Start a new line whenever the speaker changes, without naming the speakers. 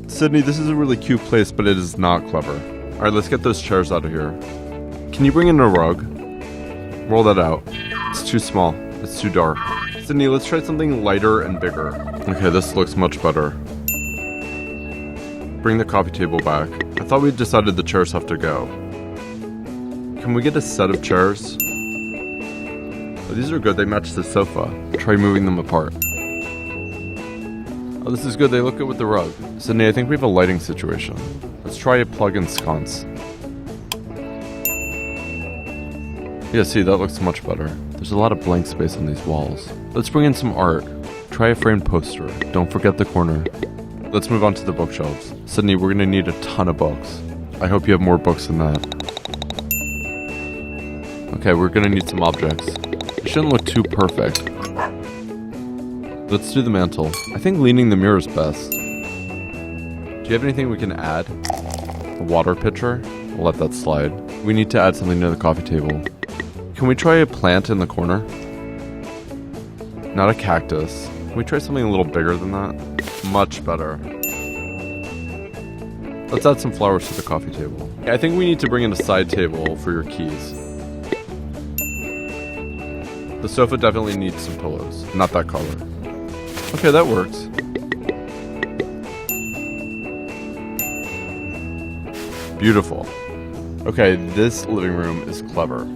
Sydney, this is a really cute place, but it is not clever. Alright, let's get those chairs out of here. Can you bring in a rug? Roll that out. It's too small. It's too dark. Sydney, let's try something lighter and bigger. Okay, this looks much better. Bring the coffee table back. I thought we decided the chairs have to go. Can we get a set of chairs? Oh, these are good. They match the sofa. Try moving them apart. Oh, this is good. They look good with the rug. Sydney, I think we have a lighting situation. Let's try a plug and sconce. Yeah, see, that looks much better. There's a lot of blank space on these walls. Let's bring in some art. Try a framed poster. Don't forget the corner. Let's move on to the bookshelves. Sydney, we're gonna need a ton of books. I hope you have more books than that. Okay, we're gonna need some objects. It shouldn't look too perfect. Let's do the mantle. I think leaning the mirror is best. Do you have anything we can add? A water pitcher? We'll let that slide. We need to add something to the coffee table. Can we try a plant in the corner? Not a cactus. Can we try something a little bigger than that? Much better. Let's add some flowers to the coffee table. I think we need to bring in a side table for your keys. The sofa definitely needs some pillows. Not that color. Okay, that works. Beautiful. Okay, this living room is clever.